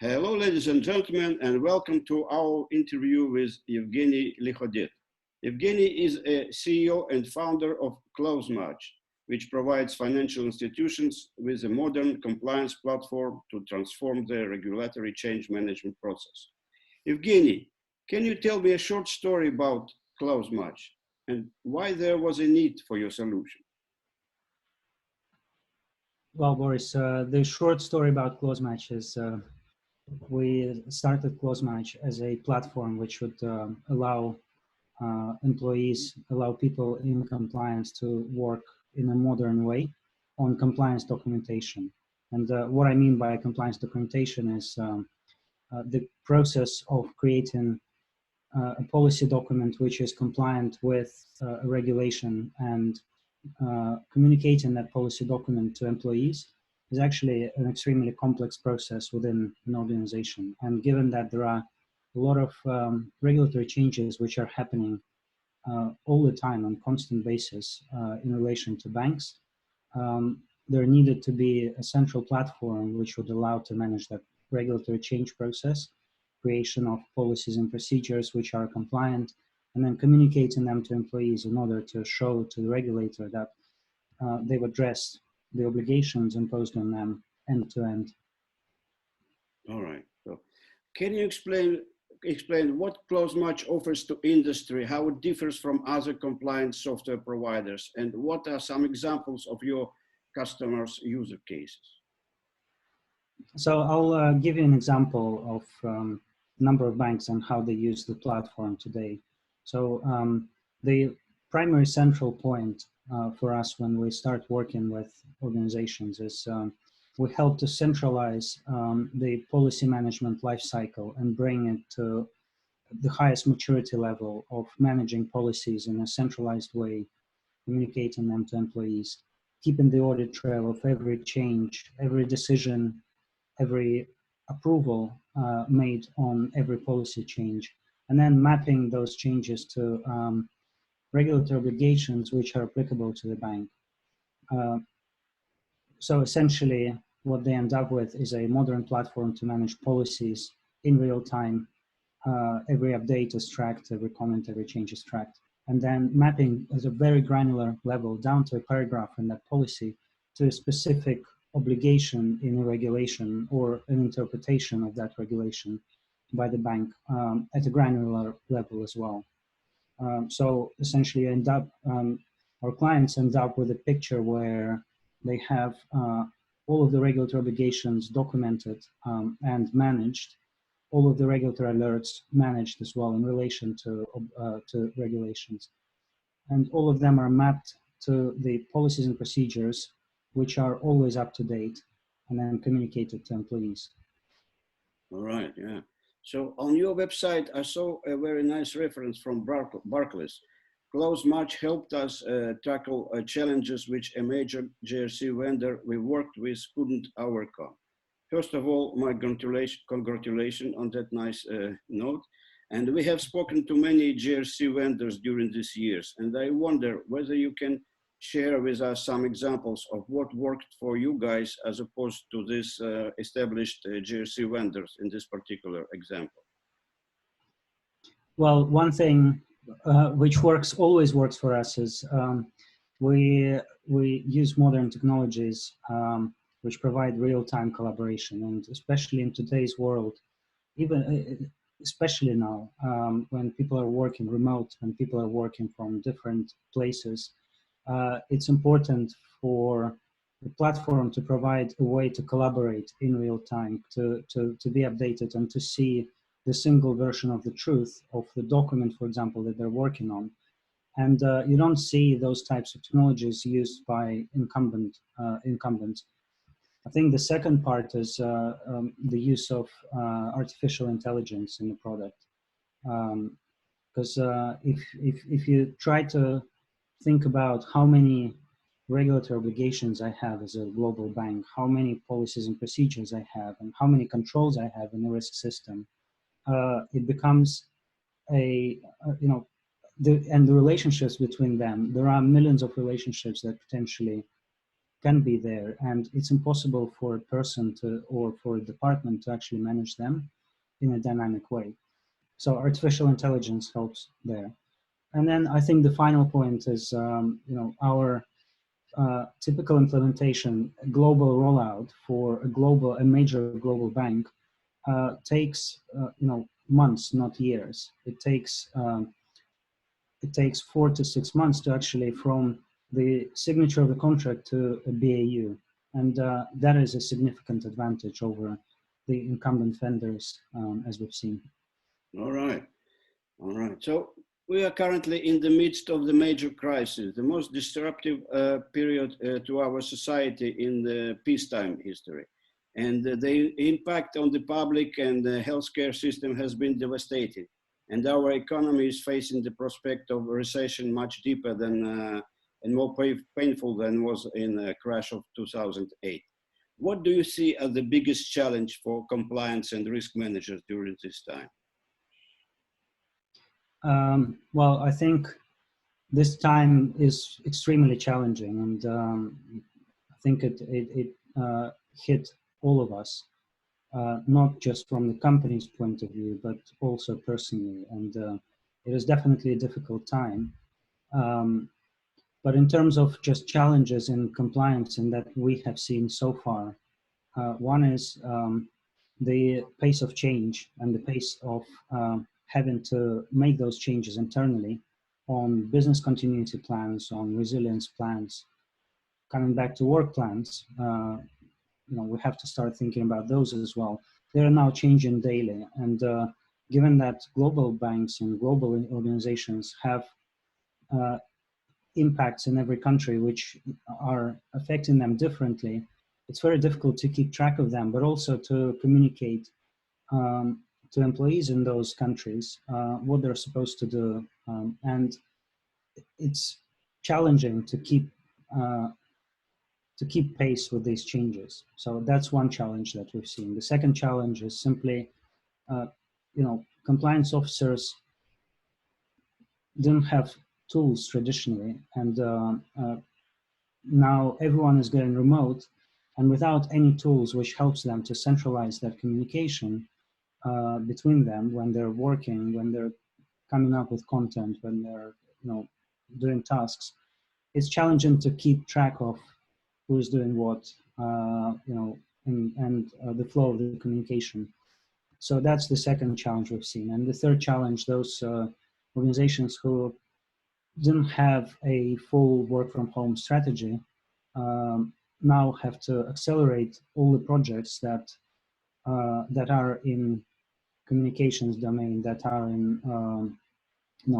Hello, ladies and gentlemen, and welcome to our interview with Evgeny Likhoded. Evgeny is a CEO and founder of ClauseMatch, which provides financial institutions with a modern compliance platform to transform their regulatory change management process. Evgeny, can you tell me a short story about ClauseMatch and why there was a need for your solution? Well, Boris, the short story about ClauseMatch is we started ClauseMatch as a platform which would allow people in compliance to work in a modern way on compliance documentation. And what I mean by compliance documentation is the process of creating a policy document which is compliant with a regulation and communicating that policy document to employees is actually an extremely complex process within an organization. And given that there are a lot of regulatory changes which are happening all the time on a constant basis in relation to banks, there needed to be a central platform which would allow to manage that regulatory change process, creation of policies and procedures which are compliant, and then communicating them to employees in order to show to the regulator that they've addressed the obligations imposed on them end to end. All right. So, can you explain what ClauseMatch offers to industry, how it differs from other compliance software providers, and what are some examples of your customers' user cases? So I'll give you an example of number of banks and how they use the platform today. So the primary central point for us when we start working with organizations is we help to centralize the policy management lifecycle and bring it to the highest maturity level of managing policies in a centralized way, communicating them to employees, keeping the audit trail of every change, every decision, every approval made on every policy change, and then mapping those changes to regulatory obligations which are applicable to the bank. So essentially, what they end up with is a modern platform to manage policies in real time. Every update is tracked, every comment, every change is tracked, and then mapping at a very granular level down to a paragraph in that policy to a specific obligation in a regulation or an interpretation of that regulation by the bank at a granular level as well. So essentially our clients end up with a picture where they have all of the regulatory obligations documented and managed, all of the regulatory alerts managed as well in relation to regulations. And all of them are mapped to the policies and procedures which are always up to date and then communicated to employees. All right, yeah. So on your website, I saw a very nice reference from Barclays. ClauseMatch helped us tackle challenges which a major GRC vendor we worked with couldn't overcome. First of all, my congratulations on that nice note. And we have spoken to many GRC vendors during these years, and I wonder whether you can share with us some examples of what worked for you guys as opposed to this established GRC vendors in this particular example. Well, one thing which always works for us is we use modern technologies which provide real-time collaboration, and especially in today's world, especially now when people are working remote, when people are working from different places, it's important for the platform to provide a way to collaborate in real time, to be updated and to see the single version of the truth of the document, for example, that they're working on. And you don't see those types of technologies used by incumbents. I think the second part is the use of artificial intelligence in the product. Because if you try to think about how many regulatory obligations I have as a global bank, how many policies and procedures I have, and how many controls I have in the risk system, it becomes and the relationships between them, there are millions of relationships that potentially can be there, and it's impossible for a person to, or for a department to actually manage them in a dynamic way. So artificial intelligence helps there. And then I think the final point is, our typical implementation, global rollout for a major global bank takes, months, not years. It takes 4 to 6 months to actually from the signature of the contract to a BAU. And that is a significant advantage over the incumbent vendors, as we've seen. All right. All right. So we are currently in the midst of the major crisis, the most disruptive period to our society in the peacetime history. And the impact on the public and the healthcare system has been devastating. And our economy is facing the prospect of a recession much deeper than and more painful than was in the crash of 2008. What do you see as the biggest challenge for compliance and risk managers during this time? Well, I think this time is extremely challenging, and I think it hit all of us, not just from the company's point of view, but also personally. And it is definitely a difficult time. But in terms of just challenges in compliance and that we have seen so far, one is the pace of change and the pace of having to make those changes internally on business continuity plans, on resilience plans, coming back to work plans. We have to start thinking about those as well. They are now changing daily, and given that global banks and global organizations have impacts in every country which are affecting them differently, it's very difficult to keep track of them, but also to communicate to employees in those countries what they're supposed to do. And it's challenging to keep pace with these changes. So that's one challenge that we've seen. The second challenge is simply, compliance officers didn't have tools traditionally, and now everyone is getting remote, and without any tools which helps them to centralize that communication between them when they're working, when they're coming up with content, when they're doing tasks, it's challenging to keep track of who's doing what, and the flow of the communication. So that's the second challenge we've seen. And the third challenge, those organizations who didn't have a full work from home strategy now have to accelerate all the projects that are in communications domain, that are in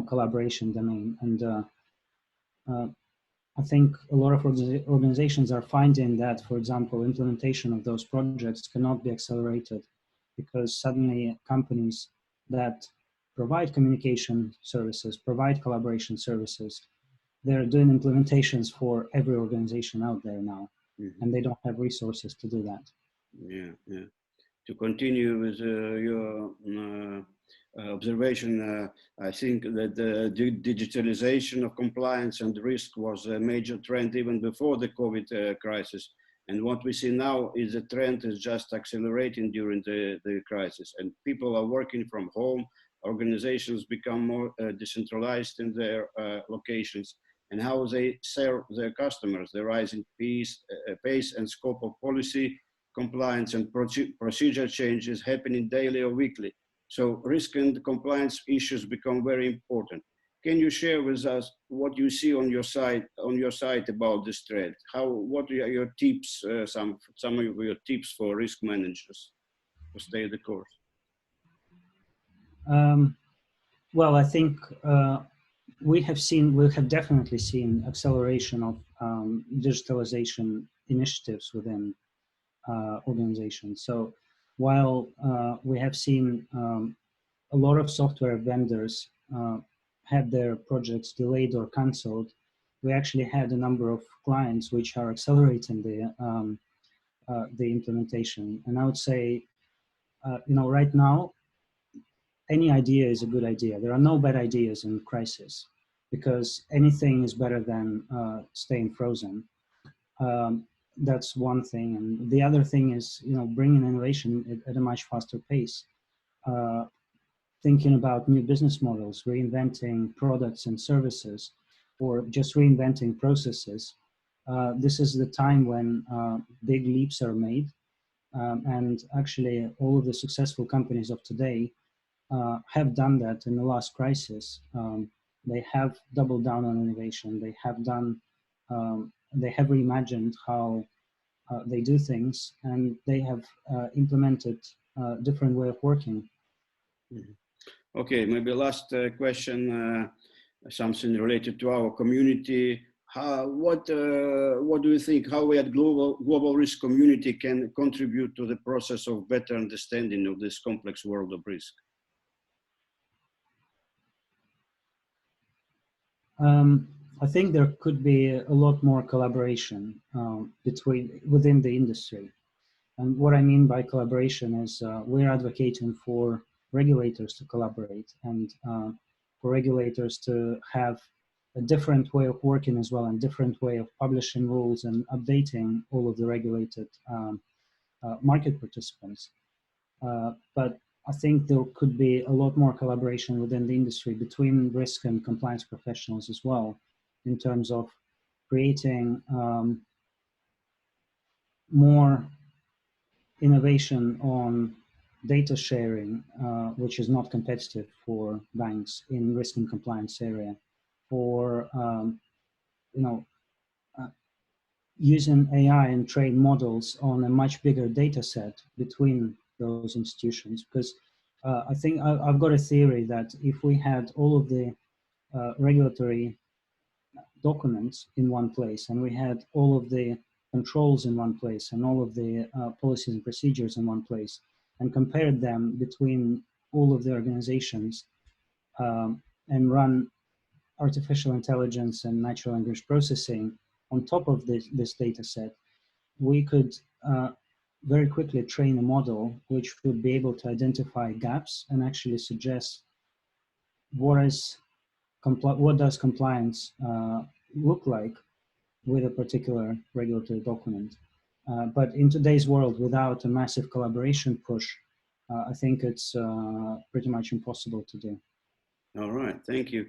collaboration domain. And I think a lot of organizations are finding that, for example, implementation of those projects cannot be accelerated because suddenly companies that provide communication services, provide collaboration services, they're doing implementations for every organization out there now, and they don't have resources to do that. Yeah, yeah. To continue with your observation, I think that the digitalization of compliance and risk was a major trend even before the COVID crisis. And what we see now is the trend is just accelerating during the crisis. And people are working from home, organizations become more decentralized in their locations, and how they serve their customers, the rising pace and scope of policy, compliance and procedure changes happening daily or weekly. So risk and compliance issues become very important. Can you share with us what you see on your side about this trend? What are your tips? Some of your tips for risk managers to stay the course. Well, I think we have definitely seen acceleration of digitalization initiatives within organizations. So while we have seen a lot of software vendors had their projects delayed or canceled, we actually had a number of clients which are accelerating the implementation. And I would say, right now, any idea is a good idea. There are no bad ideas in crisis because anything is better than staying frozen. That's one thing. And the other thing is, bringing innovation at a much faster pace. Thinking about new business models, reinventing products and services, or just reinventing processes. This is the time when big leaps are made. And actually, all of the successful companies of today have done that in the last crisis. They have doubled down on innovation. They have reimagined how they do things, and they have implemented a different way of working. Mhm. Okay, maybe last question, something related to our community. What do you think? How we at global risk community can contribute to the process of better understanding of this complex world of risk? I think there could be a lot more collaboration within the industry. And what I mean by collaboration is we're advocating for regulators to collaborate and for regulators to have a different way of working as well, and different way of publishing rules and updating all of the regulated market participants. But I think there could be a lot more collaboration within the industry between risk and compliance professionals as well, in terms of creating more innovation on data sharing, which is not competitive for banks in risk and compliance area, for using AI and train models on a much bigger data set between those institutions. Because I think I've got a theory that if we had all of the regulatory documents in one place, and we had all of the controls in one place, and all of the policies and procedures in one place, and compared them between all of the organizations, and run artificial intelligence and natural language processing on top of this data set, we could very quickly train a model which would be able to identify gaps and actually suggest what does compliance look like with a particular regulatory document. But in today's world, without a massive collaboration push, I think it's pretty much impossible to do. All right, thank you.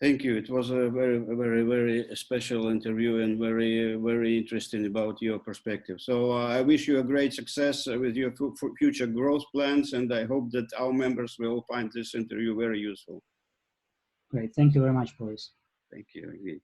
Thank you. It was a very special interview, and very interesting about your perspective. So I wish you a great success with your future growth plans, and I hope that our members will find this interview very useful. Great. Thank you very much, Boris. Thank you.